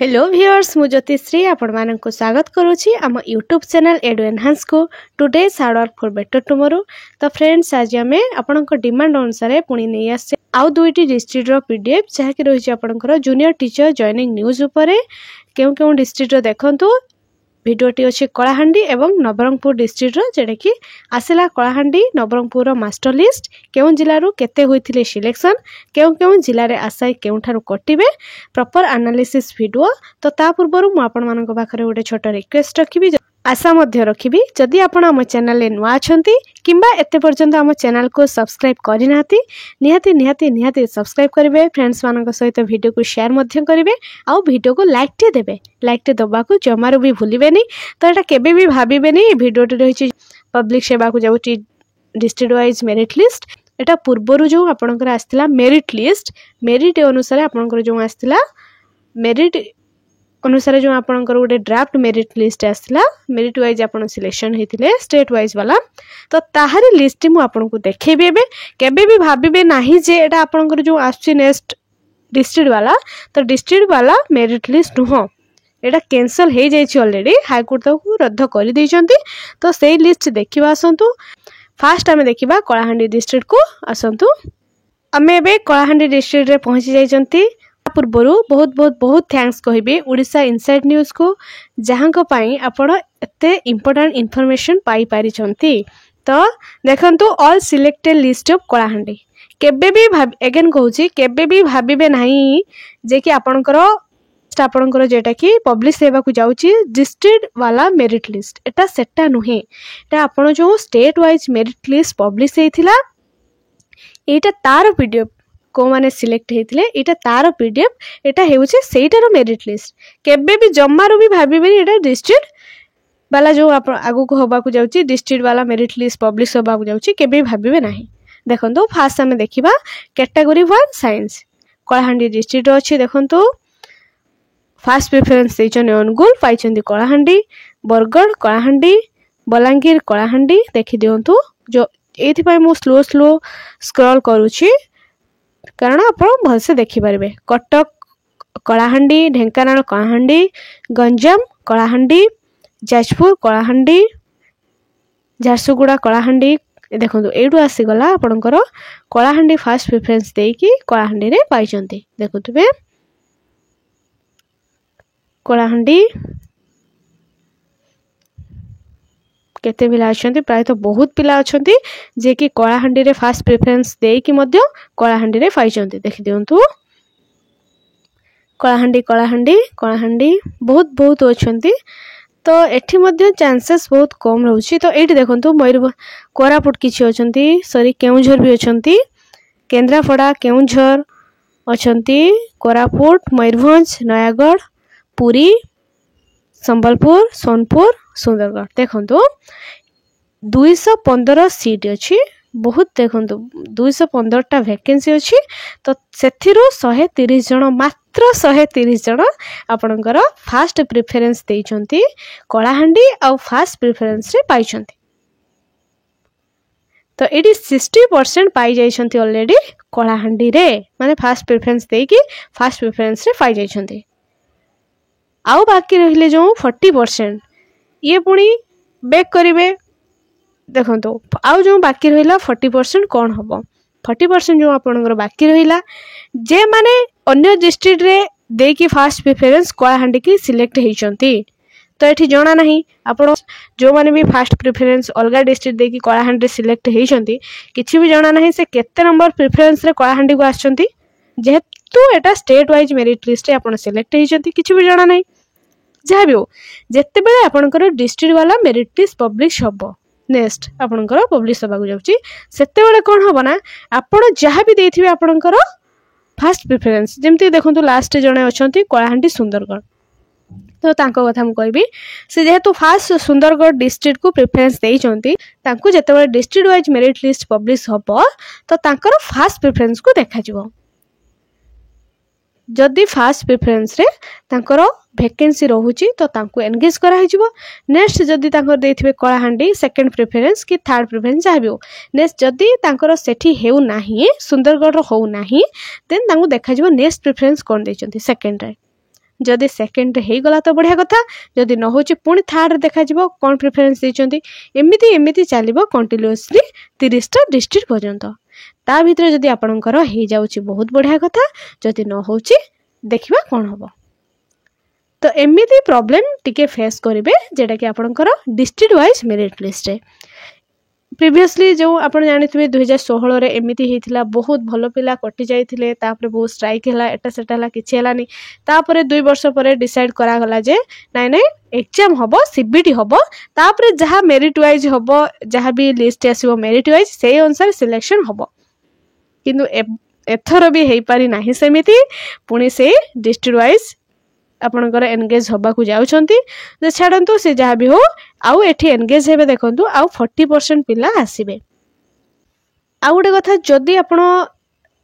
Hello viewers मु ज्योतिश्री आपण मानक स्वागत करुछि आम यूट्यूब चैनल एडु एनहांस को today hard work for better tomorrow. तो फ्रेंड्स आज आम आपनक डिमांड अनुसार पुणी नहीं आसे आउ दुईटी डिस्ट्रिक्ट रो पीडीएफ जहाँकि रही आपनकर जूनियर टीचर जॉइनिंग न्यूज उपरे केउ केउ डिस्ट्रिक्ट रो देखंतु भिडियोटी अच्छे कलाहांडी एवं नवरंगपुर डिस्ट्रिक्ट रो जेडे कि आसला कलाहांडी नवरंगपुर रो मास्टर लिस्ट केउं जिल्ला रो केते होइथिले सिलेक्शन केउं केउं जिल्ला रे आसाई केउंठारु कटिबे प्रॉपर एनालिसिस वीडियो। तो ता पूर्वरु मु आपण मानक पाखरे गोटे छोट रिक्वेस्ट रखिबि आशा मध्य रखिबि जदि आपण हम चैनल ले नुआ अछंती किंबा एते पर्यंत हम चैनल को सब्सक्राइब करि नाती निहाती निहाती निहाती सब्सक्राइब करिवे फ्रेंड्स मानक सहित वीडियो को शेयर मध्य करिवे आ वीडियो को लाइक टे देबे लाइक टे दबा को जमारो भी भूलिबेनी। तो एटा केबे भी भाबिबेनी वीडियो टे रहिछि पब्लिक सेवा को जाउछि डिस्ट्रिक्ट वाइज मेरिट लिस्ट एटा पूर्वरु जो आपनकर आस्थिला मेरिट लिस्ट मेरिट अनुसार आपनकर जो आस्थिला मेरिट अनुसार जो आपनकर गोटे ड्राफ्ट मेरिट लिस्ट आसला मेरिट वाइज आपन सिलेक्शन होइथिले स्टेट वाइज वाला तो ताहारी लिस्ट मु आपन को देखैबे एबे केबे भी भाबिबे नाही जे एटा आपनकर जो आछि नेक्स्ट डिस्ट्रिक्ट वाला तो डिस्ट्रिक्ट वाला मेरिट लिस्ट नुह एटा कैंसिल हो जाइछि ऑलरेडी हाई कोर्ट को रद्द कर दैछंती। तो सेही लिस्ट देखिबा आसंतु फास्ट आमे देखिबा कलाहांडी डिस्ट्रिक्ट को आसंतु आमे एबे कलाहांडी डिस्ट्रिक्ट रे पहुंची जाइछंती। पूर्वरु बहुत बहुत बहुत थैंक्स कहबी ओडिशा इनसाइड न्यूज को जहां को पाई आपण एते इंपोर्टेंट इन्फॉर्मेशन पाई पारि छंती। तो देखंतु all selected list of Kalahandi केबे भी अगेन कहूची केबे भी भाबिबे नाही जे कि आपणकर जेटा कि पब्लिश सेवा को जाउची डिस्ट्रिक्ट वाला मेरिट लिस्ट एटा सेटा नुहे एटा आपण जो state wise merit list publish हेतिला एटा तार पीडीएफ को माने सिलेक्ट हेतिले एटा तार पीडीएफ एटा हेउचे सेटार मेरिट लिस्ट केबे भी जम्मारो भी भाबिबे एटा डिस्ट्रिक्ट वाला जो आगु को होबा को जाउची डिस्ट्रिक्ट वाला मेरिट लिस्ट पब्लिश होबा को जाउची केबे भाबिबे नाही। देखंतु फास्ट हमें देखिबा कैटेगरी 1 साइंस कलाहांडी डिस्ट्रिक्ट अछि। देखंतु फास्ट प्रेफरेंस देचन अनुगुल पाइचंदी कलाहांडी बरगढ़ कलाहांडी बलांगीर कलाहांडी देखि दियंतु जो एथि पय मु स्लो स्लो स्क्रॉल करूची कारण आप भलसे देखिपारे कटक कलाहांडी ढेंकानाल कलाहांडी गंजाम कलाहांडी जाजपुर कलाहांडी झारसुगुड़ा कलाहांडी देखो एडू आसीगला आपणकर कलाहांडी फास्ट प्रेफरेंस देकी कलाहांडी रे पाइचंती। देखुतबे कलाहांडी केते पिला अछंती प्राय तो बहुत पिला अछंती जे कि कलाहांडी रे फास्ट प्रेफरेंस देकी मध्य कलाहांडी रे पाइचंती। देखि दियंतु कलाहांडी कलाहांडी कलाहांडी बहुत बहुत अछंती तो एठी मध्य चांसेस बहुत कम रहउची। तो एठी देखंतु मयूरभंज कोरापुट किछि अछंती सॉरी केउंझर भी अछंती केंद्रापड़ा केउंझर अछंती कोरापुट मयूरभंज नयागढ़ पुरी संबलपुर सोनपुर सुंदरगढ़ देखंतु 215 सीट अछि बहुत देखंतु 215 टा वैकेंसी अछि। तो सेथिरो 130 जण मात्र 130 जण आपणकर फास्ट प्रेफरेंस देइछंती कलाहांडी आ फास्ट प्रेफरेंस रे पाइछंती। तो एडी 60% पाई जाइछंती ऑलरेडी कलाहांडी रे माने फास्ट प्रेफरेंस देकी फास्ट प्रेफरेंस रे पाई जाइछंती। आउ बाकी रहिले जो 40% ये पुणी बैक करिवे। देखंतु आउ जो बाकी रहिला 40% कौन हबो 40% जो आपनकर बाकी रहिला जे माने अन्य डिस्ट्रिक्ट रे देकी फास्ट प्रेफरेंस कलाहांडी की सिलेक्ट हेचंती। तो एठी जणा नाही आपण जो माने भी फास्ट प्रेफरेंस अलगा डिस्ट्रिक्ट देकी कलाहांडी सिलेक्ट हेचंती किछि भी जणा नाही से केते नंबर प्रेफरेंस रे कलाहांडी को आछंती जेहेतु एटा स्टेट वाइज मेरिट लिस्ट रे आपण सिलेक्ट हेचंती किछि भी जणा नाही। जहाँ भी हो जिते बेले आपणकर डिस्ट्रिक्ट वाला मेरिट लिस्ट पब्लिश हबो नेक्स्ट आपणकर पब्लिश होबा को जाउची सेते बेले कोन हबो ना आपण जहाँ भी देथिबे आपणकर फास्ट प्रेफरेंस जेमती देखंतु लास्ट जणे अछंती कलाहांडी सुंदरगढ़ तो तांको कथा हम कहबी से जेहेतु फास्ट सुंदरगढ़ डिस्ट्रिक्ट को प्रेफरेंस देइचंती तांको जेते बेले district wise merit list publish हबो तो तांकर फास्ट प्रेफरेंस को देखा जिवो जदि फास्ट प्रेफरेंस रे तांकर वैकेंसी रहूची तो तांको एंगेज करा हिजबो। नेक्स्ट जदि तांकर देथिबे कलाहांडी सेकंड प्रेफरेंस कि थर्ड प्रेफरेंस जाबियो नेक्स्ट जदि तांकर सेठी हेउ नाही सुंदरगढ़ रो हो नाही देन तांको देखा जिवो नेक्स्ट प्रेफरेंस कोन देचंती सेकंड रे जदि सेकेंड रे गला तो बढ़िया कथा जदि न होची पुणी थर्ड देखा जिवो कोन प्रेफरेंस देचंती एमिति एमिति चलिबो कंटीन्यूअसली 30 टा डिस्ट्रिक्ट पर्यंत ता भितर जदि आपणकर हे जाउची बहुत बढ़िया कथा जदि न होची देखिबा कोन हबो तो एमिति प्रॉब्लम टिके फेस करिवे जेटा कि आपणकर डिस्ट्रिक्ट वाइज मेरिट लिस्ट रे प्रीवियसली जो आपण जानिथिबे 2016 रे एमिति हेतिला बहुत भलो पिला कटि जाइथिले तापरे बहुत स्ट्राइक हला एटा सेटाला किछि हलानी तापरे 2 वर्ष परे डिसाइड करा गला जे नाइ नाइ एग्जाम हबो सीबीटी हबो तापरे जहा मेरिट वाइज हबो जहा भी लिस्ट आसीबो मेरिट वाइज सेही अनुसार सिलेक्शन हबो किंतु एथर भी हेई पारि नाही सेमिति पुणी से डिस्ट्रिक्ट वाइज आपणकर एनगेज हवा को जाउछंती जे छाडंतु से जहा भी हो आउ एठी एनगेज हेबे देखंतु आउ 40% पिला आसीबे आउ गोटे कथा जदि आपण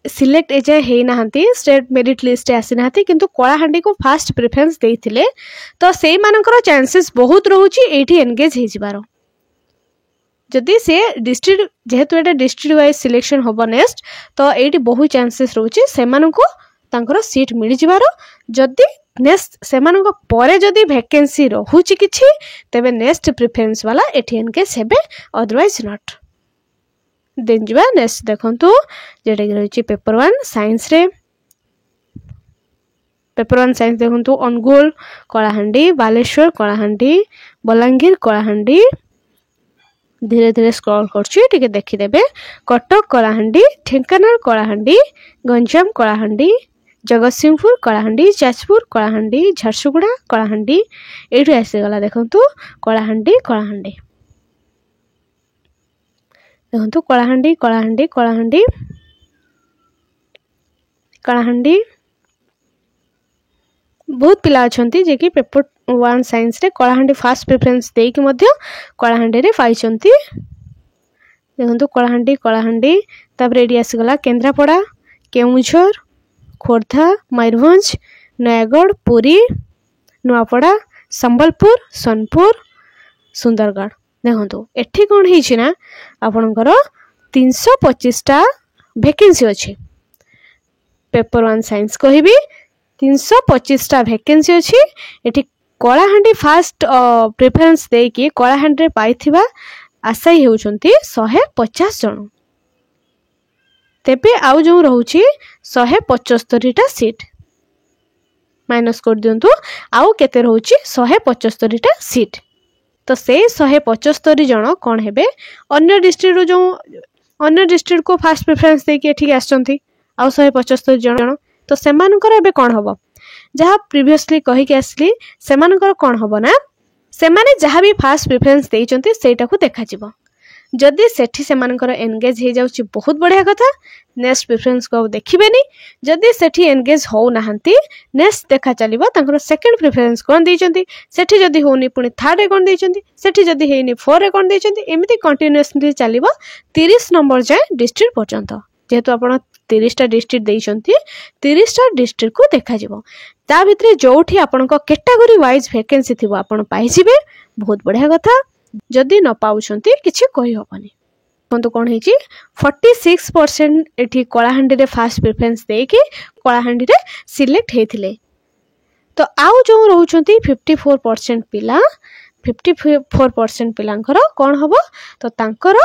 सिलेक्ट एजे हेई नाहंती स्टेट मेरिट लिस्ट आसी नाहंती किंतु कलाहांडी को फास्ट प्रेफरेंस देइथिले तो सेई मानकर चांसेस बहुत रहउची एठी एनगेज हे जिबारो जदि से डिस्ट्रिक्ट जेहेतु एटा डिस्ट्रिक्ट वाइज सिलेक्शन होबो नेक्स्ट तो एठी बहुत चांसेस रहउची से मानको तांकर सीट मिल जिबारो जदि नेक्स्ट सेमानक परे जदि वैकेंसी रहउची किछि तबे नेक्स्ट प्रेफरेंस वाला एठी एनगेज हेबे अदरवाइज नॉट देन जिबा नेक्स्ट देखंतु जेटा कि रहउची पेपर 1 साइंस रे पेपर 1 साइंस देखंतु अनुगुल कलाहांडी बालेश्वर कलाहांडी बलांगीर कलाहांडी धीरे धीरे स्क्रॉल करछि टिके देखि देबे कटक कलाहांडी ढेंकानाल कलाहांडी गंजाम कलाहांडी जगतसिंहपुर कलाहांडी जाजपुर कलाहांडी झारसुगुड़ा कलाहांडी एठु आसी गला देखंतु कलाहांडी कलाहांडी देखंतु कलाहांडी कलाहांडी कलाहांडी कलाहांडी बहुत पिला अछंती जे कि पेपर 1 साइंस रे कलाहांडी फास्ट प्रेफरेंस देई कि मध्य कलाहांडी रे पाइछंती देखंतु कलाहांडी कलाहांडी तापर एडी आसी गला केंद्रापड़ा केउझर खोर्धा मयूरभंज नयागढ़ पुरी नुआपड़ा संबलपुर सोनपुर सुंदरगढ़ देखो एठी कौन है आपणकर 325 टा वैकेंसी अच्छी पेपर 1 साइंस कहबी 325 टा वैकेंसी अच्छी एठी कलाहांडी फास्ट प्रेफरेंस देकी कलाहांडी रे पाइथिबा आशायी होउछंती 150 जन तेबे आउ जो रहउची 175 टा सीट माइनस कर दियंतु आउ केते रहउची 175 टा सीट तो से 175 जन कोन हेबे अन्य डिस्ट्रिक्ट जो अन्य डिस्ट्रिक्ट को फास्ट प्रेफरेंस देके ठीक आछंती आउ 175 जन तो सेमानकर एबे कोन हबो जहा प्रीवियसली कहि के आसली सेमानकर कोन हबो ना सेमाने जहा भी फास्ट प्रेफरेंस देइचंती सेटा को देखा जिवो जदि सेठी सेमानकर एनगेज हे जाउची बहुत बढ़िया कथा नेक्स्ट प्रेफरेंस को देखिबेनी जदि सेठी एनगेज हो नाहंती नेक्स्ट देखा चलिबो तांकर सेकंड प्रेफरेंस कोन देइचंती सेठी जदि होनी पुनी थर्ड रे कोन देइचंती सेठी जदि हेनी 4 रे कोन देइचंती एमिति कंटीन्यूअसली चलिबो 30 नंबर जाय डिस्ट्रिक्ट पर्यंत जेहेतु आपण 30 टा डिस्ट्रिक्ट देइचंती 30 टा डिस्ट्रिक्ट को देखा जिवो ता भितरे जोठी आपनक कैटेगरी वाइज वैकेंसी थिबो आपण पाइ जिवे बहुत बढ़िया कथा जदि न पाउछंती किछि कहि होबनी कोन कोन हेची 46% एठी कलाहांडी रे फास्ट प्रेफरेंस देकी कलाहांडी रे सिलेक्ट हेथिले तो आउ जो रहउछंती 54% पिला 54% पिलांकर कोन हबो तो तांकर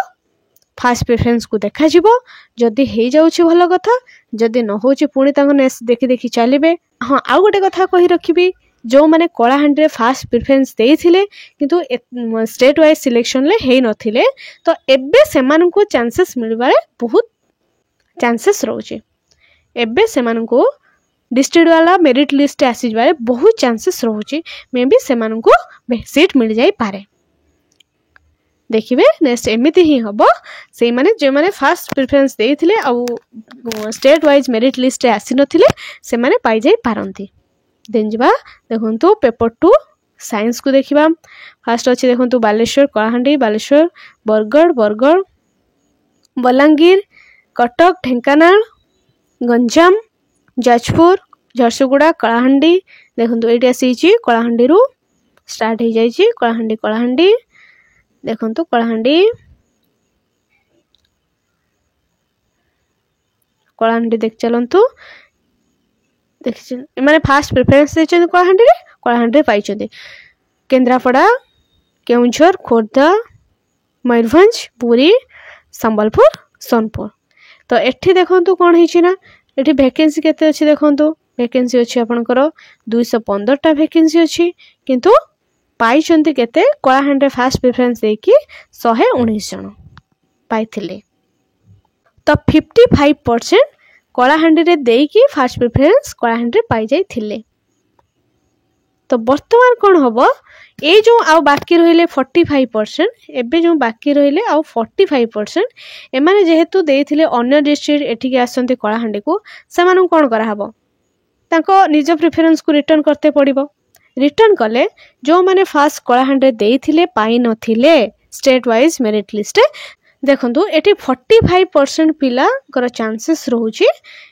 फास्ट प्रेफरेंस को देखा जिवो जदि हे जाउछि भलो कथा जदि न होछि पुणी तांको नेक्स्ट देखि देखि चलिबे हां आउ गोटे कथा कहि रखिबी जो माने कलाहांडी रे फास्ट प्रेफरेंस देइथिले किंतु स्टेट वाइज सिलेक्शन ले हे नथिले तो एबे सेमान को चांसेस मिलबारे बहुत चांसेस रहउछि एबे सेमान को डिस्ट्रिक्ट वाला मेरिट लिस्ट आसी जबारे बहुत चांसेस रहउछि मे बी सेमान को सीट मिल जाई पारे देखिबे नेक्स्ट एमिति ही हबो से माने जे माने फास्ट प्रेफरेंस देइथिले आ स्टेट वाइज मेरिट लिस्ट आसी नथिले से माने पाई जाई पारंती देन जिबा देखंतु पेपर 2 साइंस को देखिबा फास्ट अछि देखंतु बालेश्वर कलाहांडी बालेश्वर बरगड़ बलांगीर कटक ढेंकानाल गंजाम जाजपुर झारसुगुड़ा कलाहांडी देखंतु एटी आसीची कलाहांडी रु स्टार्ट हे जाईची कलाहांडी देखंतु कलाहांडी देख चलंतु देखिए मैंने फास्ट प्रिफरेन्स देते कलाहांडी पाई केन्द्रापड़ा केउझर खोर्धा मयूरभंज पुरी संबलपुर सोनपुर। तो एठी देखंतु कौन है ना एठी वैकेंसी केते अछि देखंतु वैकेंसी अछि आपनकर 215टा वैकेंसी अछि किंतु पाइछंती केते कलाहांडी फास्ट प्रेफरेंस देकी 119 जन पाइथिले। तो 55% कलाहांडी रे देकी फास्ट प्रेफरेंस कलाहांडी पाई जाइथिले। तो वर्तमान कौन हम ये जो आउ बाकी रहिले 45% एबे जो बाकी रहिले आउ 45% एमाने जेहेतु देइथिले अन्य डिस्ट्रिक्ट एठिके आसंती कलाहांडी को सेमानु कौन करा हबो तांको निज प्रेफरेंस को रिटर्न करते पड़िबो। रिटर्न कले जो माने फास्ट कलाहांडी देइथिले पाई नथिले स्टेट वाइज मेरिट लिस्ट देखंतु एठी 45% पिला कर चांसेस रहउची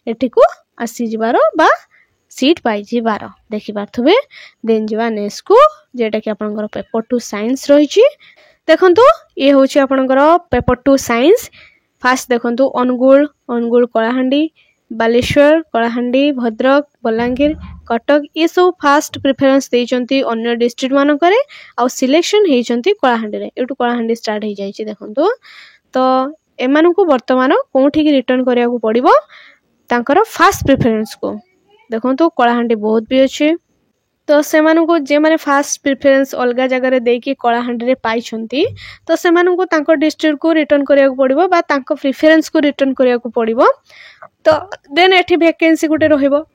एठी को आसी जिवारो बा सीट पाई जिवार देखि पाथुबे। देन जिवा नेक्स्ट को जेटा कि आपनकर पेपर 2 साइंस रहिची देखंतु ये होची आपनकर पेपर 2 साइंस। फास्ट देखंतु अनुगुल कलाहांडी बालेश्वर कलाहांडी भद्रक बलांगीर कटक ये सब फास्ट प्रेफरेंस देइचंती अन्य डिस्ट्रिक्ट मान करे आ सिलेक्शन हेइचंती कलाहांडी रे एटु कलाहांडी स्टार्ट हे जाईची देखंतु। तो एमानु को वर्तमान कोठी की रिटर्न करिया को पड़िबो तांकर फास्ट प्रेफरेंस को देखंतु कलाहांडी बहुत भी अच्छे। तो सेमानु को जे माने फास्ट प्रेफरेंस अलगा जगह रे देकी कलाहांडी रे पाइछंती तो सेमानु को तांको डिस्ट्रिक्ट को रिटर्न करिया को पड़िबो बा तांको प्रेफरेंस को रिटर्न करिया को पड़िबो। तो देन एठी वैकेंसी गुटे रहिबो।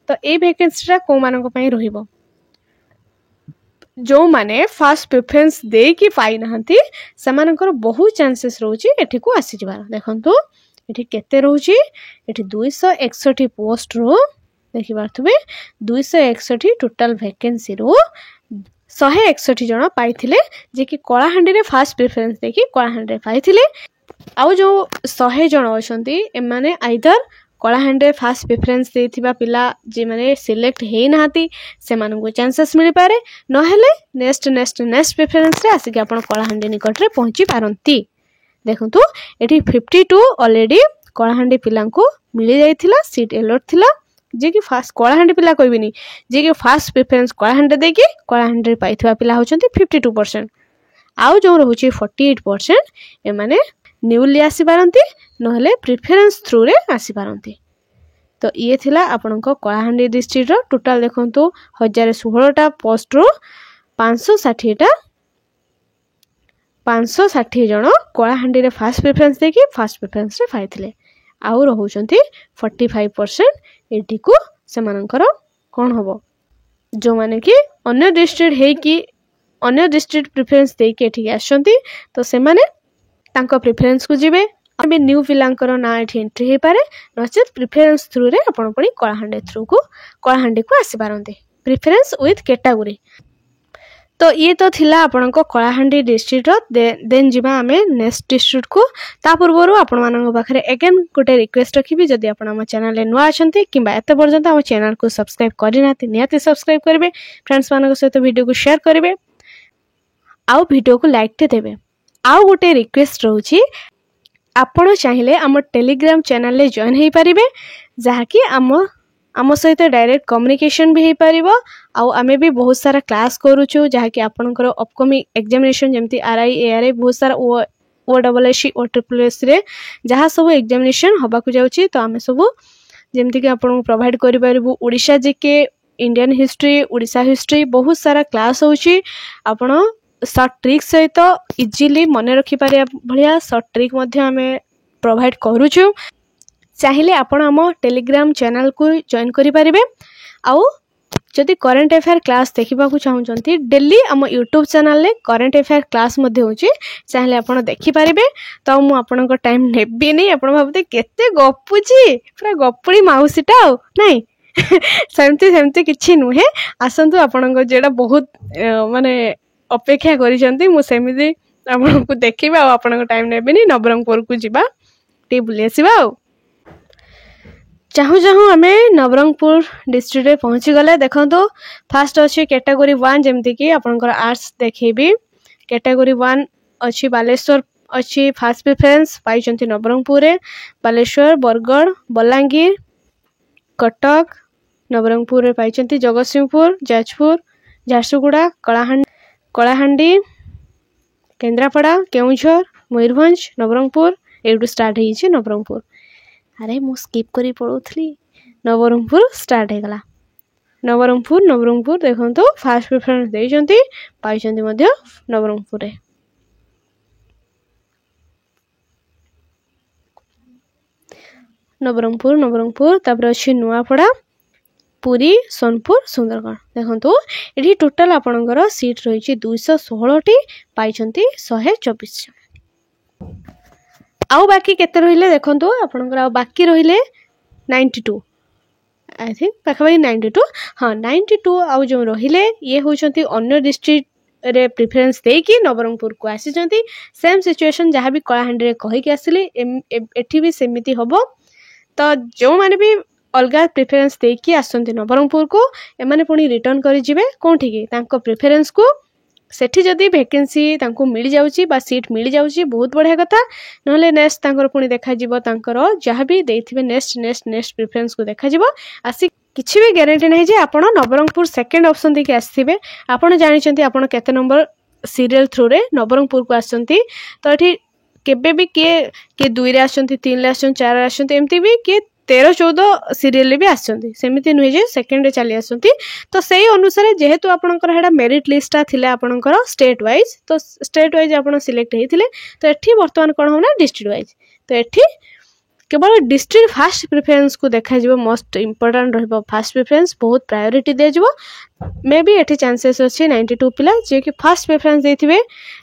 तो ए वैकेंसीटा को मानको पई रहिबो जो माने फास्ट प्रेफरेंस देकी पाई नहंती सेमानकर बहुत चांसेस रहउची एठी को आसी जिबार। देखंतु एठी केते रहउची एठी 261 पोस्ट रो देखि पारथुबे 261 टोटल वैकेंसी रो 161 जन पाइथिले जे कि कलाहांडी रे फास्ट प्रेफरेंस देखि कलाहांडी रे पाइथिले। आउ जो 100 जन अछंती एमाने आइदर कलाहांडी रे फास्ट प्रेफरेंस देथिबा पिला जे माने सिलेक्ट हेइ नाहाती सेमानन को चांसेस मिली पारे नहेले नेक्स्ट प्रेफरेंस रे आसी आपण कलाहांडी निकट रे पहुंची पारंती। देखंतु एठी 52 ऑलरेडी कलाहांडी पिला को मिली जाइथिला सीट अलॉट थिला जे कि फास्ट कलाहांडी पिला कहबिनी जे कि फास्ट प्रेफरेंस कलाहांडी देकी कलाहांडी रे पाइथवा पिला होचंती 52%। आउ जो रहउची 48% ए माने न्यूली आसी पारंती नहले प्रेफरेंस थ्रू रे आसी पारंती। तो ये थिला आपनको कलाहांडी डिस्ट्रिक्ट रो टोटल देखंतु 1016टा पोस्ट रो 560 जन कलाहांडी रे फास्ट प्रेफरेंस देकी फास्ट प्रेफरेंस रे पाइथिले। आउ रहउचंती 45% एटी को सेमानकर कोन हबो जो माने कि अन्य डिस्ट्रिक्ट हे कि अन्य डिस्ट्रिक्ट प्रेफरेंस देकी एठी आछंती तो सेमाने तांको प्रेफरेंस को जिबे आबे न्यू पिलांकर ना एठी एंट्री हे पारे नचेत प्रेफरेंस थ्रू रे आपण पणी कलाहांडी थ्रू को कलाहांडी को आसी पारंते प्रेफरेंस विथ कैटेगरी। तो ये तो थिला आपनको कलाहांडी डिस्ट्रिक्ट रो देन जिबा हमें नेक्स्ट डिस्ट्रिक्ट को ता पूर्वरु आपण मानन पाखरे अगेन गोटे रिक्वेस्ट रखिबी जदि आपण हम चैनल ले नुआ अछंती किबा एते पर्यंत हम चैनल को सब्सक्राइब करिनाती नियाती सब्सक्राइब करबे फ्रेंड्स मानक सहित वीडियो को शेयर करबे आउ वीडियो को लाइक ते देबे। आउ गोटे रिक्वेस्ट रहउची आपण चाहिले हम टेलीग्राम चैनल ले जॉइन हेई परिबे जहा कि आम सहित डायरेक्ट कम्युनिकेशन भी हो पारिबो आउ आमे भी बहुत सारा क्लास करूछु जहा कि आपनकर अपकमिंग एग्जामिनेशन जेमती आरआई एआरआई बहुत सारा ओ डबल एससी ओ ट्रिपल एस रे जहा सब एग्जामिनेशन होबा को जाउची तो आमे सब जेमती कि आपन प्रोवाइड करि पारिबो Odisha GK Indian history Odisha history बहुत सारा क्लास होउची आपण शॉर्ट ट्रिक सहित इजीली मने रखि पारिया भलिया शॉर्ट ट्रिक मध्ये आमे प्रोवाइड करूछु चाहिले आपण हम टेलीग्राम चैनल को जॉइन करि पारिबे आउ जदि करंट अफेयर क्लास देखिबा को चाहउचंती डेली हम यूट्यूब चैनल ले करंट अफेयर क्लास मध्ये होची चाहिले आपण देखि पारिबे। तो मु आपण को टाइम नेबी नै आपण भाबते केते गपुची पूरा गपुड़ी माउसीटा नै सेमती किछि नुहे आसंतु आपण को जेडा बहुत माने अपेक्षा करिसंती मु सेमिति आपण को देखिबा आ आपण को टाइम नेबी नै नवरंगपुर को जिबा टी बुली आसीबा चाहू चाहू आम नवरंगपुर डिस्ट्रिक्ट रे पहुँची गले। देखो तो फास्ट अच्छी कैटेगरी 1 जमती कि आपनकर आर्ट्स देखेबी कैटेगरी 1 अच्छी बालेश्वर अच्छी फास्ट प्रेफरेंस पाई नवरंगपुर रे बालेश्वर बरगढ़ बलांगीर कटक नवरंगपुर रे पाइछंती जगतसिंहपुर जाजपुर झारसुगुड़ा कलाहांडी केन्द्रापड़ा केउझर मयूरभंज नवरंगपुर एटू स्टार्ट होइछे नवरंगपुर अरे मु स्किप करी पड़ोथली नवरंगपुर स्टार्ट हेगला नवरंगपुर देखंतु फास्ट प्रेफरेंस देइछंती पाइछंती मध्य नवरंगपुर रे नवरंगपुर तापर अछि नुआपड़ा पुरी सोनपुर सुंदरगढ़ देखंतु एठी टोटल आपणकर सीट रही 216 टी पाइछंती 124 आउ बाकी केते रहिले देखंतु आपणकर आउ बाकी रहिले 92 आई थिंक पाखापाखि 92 हाँ 92 आउ जो रहिले ये होचंती अन्य डिस्ट्रिक्ट रे प्रेफरेंस देकी नवरंगपुर को आसीचंती सेम सिचुएशन जहाँ भी कलाहांडी रे कहि के आसिले एठी भी सेमिति हबो तो जो माने भी अलगा प्रेफरेंस देकी आसंती नवरंगपुर को एमाने पुणी रिटर्न करी जिवे कोठी की तांको प्रेफरेंस को सेठी जदी वैकेंसी तांको मिल जाउची बा सीट मिल जाउची बहुत बढ़िया कथा नहले नेक्स्ट तांकर पुणी देखा जिवो तांकर जहाँ भी देथिबे नेक्स्ट प्रेफरेंस को देखा जिवो आसी किछि भी गारंटी नहीं जे आपण नवरंगपुर सेकंड ऑप्शन देके आसीबे आपण जानिचंती आपण केते नंबर सीरियल थ्रू रे नवरंगपुर को आसंती तो एठी केबे भी के 2 रे आसंती 3 रे आसंती 4 रे आसंती एमती भी के 13-14 सीरियल भी आसंती सेमिति नुहे जे सेकंड रे चली आसंती तो सेही अनुसार जेहेतु आपनकर हेडा मेरिट लिस्टा थिले आपनकर स्टेट वाइज तो स्टेट वाइज आपण सिलेक्ट हेथिले तो एठी वर्तमान कोन होना डिस्ट्रिक्ट वाइज तो एठी केवल डिस्ट्रिक्ट फास्ट प्रेफरेंस को देखा जिवो मोस्ट इंपोर्टेंट रहबो फास्ट प्रेफरेंस बहुत प्रायोरिटी दे जिवो मे बी एठी चांसेस अछि 92 पिला जे कि फास्ट प्रेफरेंस देथिबे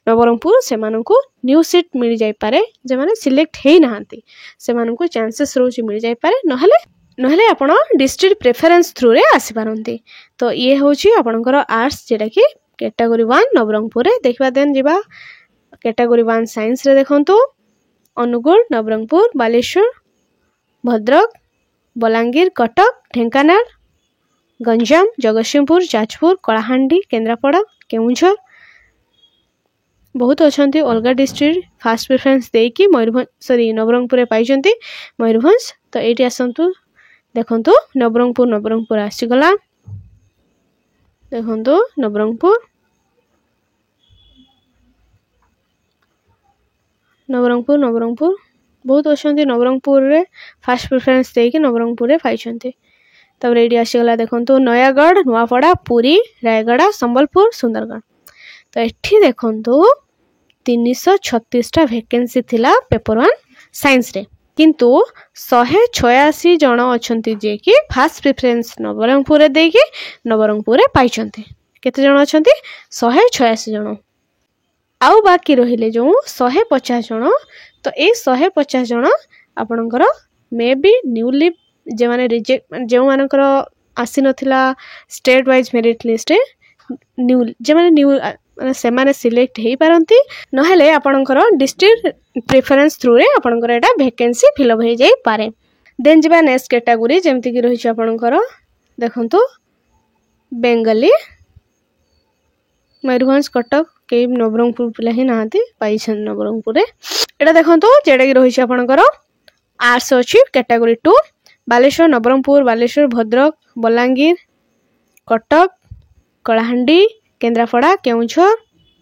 नवरंगपुर से माननको न्यू सीट मिल जाय पारे जे माने सिलेक्ट हेई नाहंती से माननको चांसेस रोची मिल जाय पारे नहले आपण डिस्ट्रिक्ट प्रेफरेंस थ्रू रे आसी पारंती तो ये होची आपनकर आर्ट्स जेटा कि कैटेगरी 1 नवरंगपुर रे देखबा देन जिबा कैटेगरी 1 साइंस रे देखंतु अनुगुल नवरंगपुर बालेश्वर भद्रक बलांगीर कटक ढेंकानाल गंजाम जगतसिंहपुर जाजपुर कलाहांडी केन्द्रापड़ा केउझर बहुत अच्छी अलग डिस्ट्रिक्ट फास्ट प्रेफरेंस देकी मयूरभंज नवरंगपुर पाइछंती मयूरभंज तो ये आसतु देखंतु नवरंगपुर आसीगला देखंतु नवरंगपुर बहुत अच्छा नवरंगपुर रे फास्ट प्रेफरेंस देकी नवरंगपुर पाइछंती तब ये आसीगला देखंतु नयागढ़ नुआपड़ा पुरी रायगड़ा संबलपुर सुंदरगढ़ तो एठी देखंतु 336 टा वैकेंसी थिला पेपर 1 साइंस रे किंतु 186 जण अछंती जे कि फास्ट प्रेफरेंस नवरंगपुर रे देकी नवरंगपुर रे पाइछंती केते जण अछंती 186 जण आउ बाकी रहिले जो 150 जण तो ए 150 जण आपणकर मे बी न्यूली जे माने रिजेक्ट जे मानकर आसी नथिला state wise merit list new जे माने न्यू से माने सिलेक्ट हेई पारंती नहले आपणकर डिस्ट्रिक्ट प्रेफरेंस थ्रू रे आपणकर एटा वैकेंसी फिल अप हे जाई पारे देन जिबा नेक्स्ट कैटेगरी जेमति कि रहिछ आपणकर देखंतु बेंगली मयूरभंज कटक के नवरंगपुर पिला ही नाहती पाइछन नवरंगपुर रे एटा देखंतु जेडा कि रहिछ आपणकर आर्ट्स अछि कैटेगरी 2 बालेश्वर नवरंगपुर बालेश्वर भद्रक बलांगीर कटक कलाहांडी केन्द्रापड़ा केउझर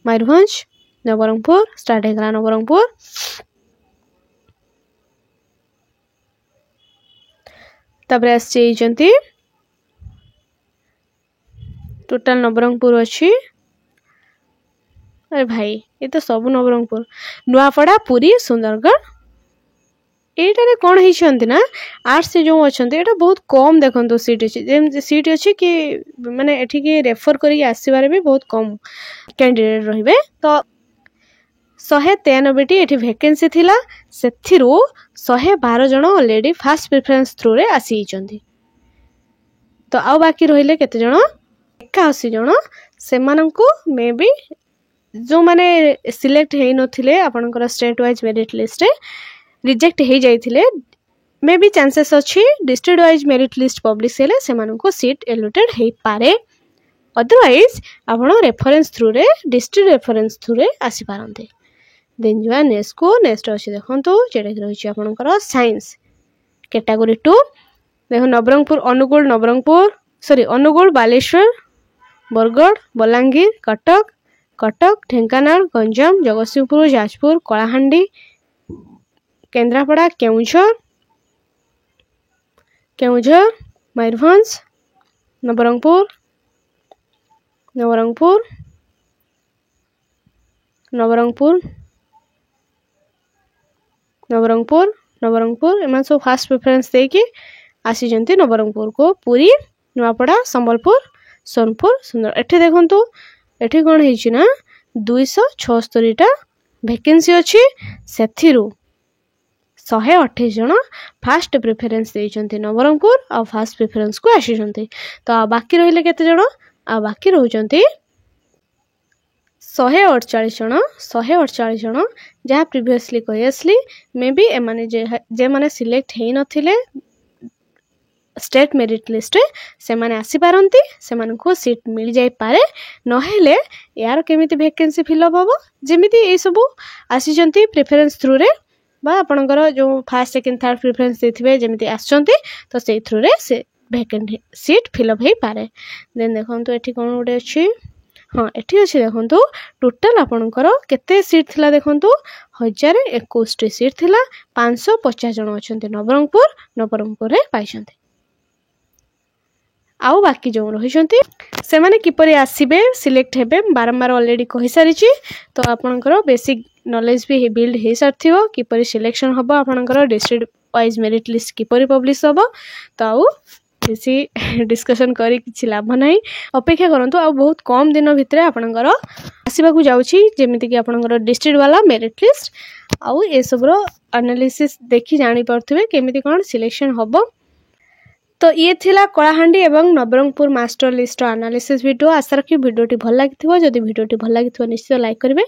मयूरभंज नवरंगपुर स्टार्ट हेगला नवरंगपुर तबरे आसी टोटल नवरंगपुर अच्छी अरे भाई ये तो सब नवरंगपुर नुआपड़ा पुरी सुंदरगढ़ एटारे कौन होती ना आर्ट्स से जो अच्छा ये बहुत कम देखो सीट अच्छी सीट अच्छी कि माने एठी के रेफर करी आसीबार भी बहुत कम कैंडिडेट रहिबे तो 193 एठी वैकेंसी थिला सेथिरु 112 जण ऑलरेडी फास्ट प्रेफरेंस थ्रू रे आसी हिचंती तो आउ बाकी रहिले केते जण 81 जण से माननको मे बी जो माने सिलेक्ट हेई नथिले आपनकर स्टेट वाइज मेरिट लिस्ट रे रिजेक्ट हे जाइथिले मे बी चांसेस अच्छी district wise merit list publish हेले से मानको सीट एलोटेड हे पारे अदरवाइज आपण रेफरेंस थ्रू रे डिस्ट्रिक्ट रेफरेंस थ्रू रे आसी पारंते देन जुआ नेक्स्ट अच्छी देखंतु जेडा रहिछि आपनकर साइंस कैटेगरी 2 देखो नवरंगपुर अनुगुल नवरंगपुर ଅନୁଗୁଳ, ବାଲେଶ୍ୱର, ବରଗଡ଼, ବଲାଙ୍ଗୀର, କଟକ, ଢେଙ୍କାନାଳ, ଗଞ୍ଜାମ, ଜଗତସିଂହପୁର, ଯାଜପୁର, କଳାହାଣ୍ଡି, କେନ୍ଦ୍ରାପଡ଼ା, କେଉଁଝର, ମୟୂରଭଞ୍ଜ, ନବରଙ୍ଗପୁର, ଏମାନେ ସବୁ ଫାଷ୍ଟ ପ୍ରିଫରେନ୍ସ ଦେଇକି ଆସିଛନ୍ତି ନବରଙ୍ଗପୁର को। ପୁରୀ, ନୂଆପଡ଼ା, ସମ୍ବଲପୁର, ସୋନପୁର, ସୁନ୍ଦର। ଏଠି ଦେଖନ୍ତୁ ଏଠି କ'ଣ ହେଇଛି ନା 276ଟା ଭେକେନ୍ସି ଅଛି, ସେଥିରୁ 128 ଜଣ ଫାଷ୍ଟ ପ୍ରିଫରେନ୍ସ ଦେଇଛନ୍ତି ନବରଙ୍ଗପୁର ଆଉ ଫାଷ୍ଟ ପ୍ରିଫରେନ୍ସକୁ ଆସିଛନ୍ତି। ତ ଆଉ ବାକି ରହିଲେ କେତେ ଜଣ? ଆଉ ବାକି ରହୁଛନ୍ତି 148 ଜଣ ଯାହା ପ୍ରିଭିୟସଲି କହି ଆସିଲି। ମେ ବି ଏମାନେ ଯେମାନେ ସିଲେକ୍ଟ ହେଇନଥିଲେ ଷ୍ଟେଟ୍ ମେରିଟ୍ ଲିଷ୍ଟରେ ସେମାନେ ଆସିପାରନ୍ତି, ସେମାନଙ୍କୁ ସିଟ୍ ମିଳିଯାଇପାରେ। ନହେଲେ ୟାର କେମିତି ଭେକେନ୍ସି ଫିଲ୍ଅପ୍ ହେବ? ଯେମିତି ଏଇସବୁ ଆସିଛନ୍ତି ପ୍ରିଫରେନ୍ସ ଥ୍ରୁରେ ବା ଆପଣଙ୍କର ଯେଉଁ ଫାର୍ଷ୍ଟ ସେକେଣ୍ଡ ଥାର୍ଡ଼ ପ୍ରିଫରେନ୍ସ ଦେଇଥିବେ ଯେମିତି ଆସିଛନ୍ତି, ତ ସେଇ ଥ୍ରୁରେ ସେ ଭେକେଣ୍ଟ ସିଟ୍ ଫିଲ୍ଅପ୍ ହେଇପାରେ। ଦେନ୍ ଦେଖନ୍ତୁ ଏଠି କ'ଣ ଗୋଟେ ଅଛି, ହଁ ଏଠି ଅଛି ଦେଖନ୍ତୁ ଟୋଟାଲ ଆପଣଙ୍କର କେତେ ସିଟ୍ ଥିଲା ଦେଖନ୍ତୁ 1021ଟି ସିଟ୍ ଥିଲା। 550 ଜଣ ଅଛନ୍ତି ନବରଙ୍ଗପୁରରେ ପାଇଛନ୍ତି। ଆଉ ବାକି ଯେଉଁ ରହିଛନ୍ତି ସେମାନେ କିପରି ଆସିବେ ସିଲେକ୍ଟ ହେବେ ବାରମ୍ବାର ଅଲରେଡ଼ି କହିସାରିଛି। ତ ଆପଣଙ୍କର ବେସିକ୍ ନଲେଜ ବି ବିଲ୍ଡ ହେଇସାରିଥିବ କିପରି ସିଲେକ୍ସନ୍ ହେବ, ଆପଣଙ୍କର ଡିଷ୍ଟ୍ରିକ୍ଟ ୱାଇଜ୍ ମେରିଟ୍ ଲିଷ୍ଟ କିପରି ପବ୍ଲିଶ ହେବ। ତ ଆଉ ବେଶୀ ଡିସ୍କସନ୍ କରି କିଛି ଲାଭ ନାହିଁ, ଅପେକ୍ଷା କରନ୍ତୁ। ଆଉ ବହୁତ କମ୍ ଦିନ ଭିତରେ ଆପଣଙ୍କର ଆସିବାକୁ ଯାଉଛି ଯେମିତିକି ଆପଣଙ୍କର ଡିଷ୍ଟ୍ରିକ୍ଟ ବାଲା ମେରିଟ୍ ଲିଷ୍ଟ। ଆଉ ଏସବୁର ଆନାଲିସିସ୍ ଦେଖି ଜାଣିପାରୁଥିବେ କେମିତି କ'ଣ ସିଲେକ୍ସନ୍ ହେବ। ତ ଇଏ ଥିଲା କଳାହାଣ୍ଡି ଏବଂ ନବରଙ୍ଗପୁର ମାଷ୍ଟର ଲିଷ୍ଟର ଆନାଲିସିସ୍ ଭିଡ଼ିଓ। ଆଶା ରଖି ଭିଡ଼ିଓଟି ଭଲ ଲାଗିଥିବ। ଯଦି ଭିଡ଼ିଓଟି ଭଲ ଲାଗିଥିବ ନିଶ୍ଚିତ ଲାଇକ୍ କରିବେ,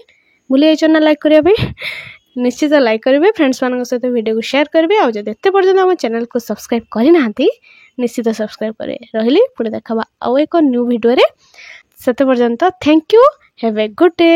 ଭୁଲି ଯାଇଛନ୍ତି ନା ଲାଇକ୍ କରିବା ପାଇଁ? ନିଶ୍ଚିତ ଲାଇକ୍ କରିବେ, ଫ୍ରେଣ୍ଡସ୍ମାନଙ୍କ ସହିତ ଭିଡ଼ିଓକୁ ସେୟାର କରିବେ। ଆଉ ଯଦି ଏତେ ପର୍ଯ୍ୟନ୍ତ ଆମ ଚ୍ୟାନେଲକୁ ସବସ୍କ୍ରାଇବ୍ କରିନାହାନ୍ତି ନିଶ୍ଚିତ ସବସ୍କ୍ରାଇବ୍ କରିବେ। ରହିଲି, ପୁଣି ଦେଖାବା ଆଉ ଏକ ନ୍ୟୁ ଭିଡ଼ିଓରେ। ସେତେ ପର୍ଯ୍ୟନ୍ତ thank you, have a good day.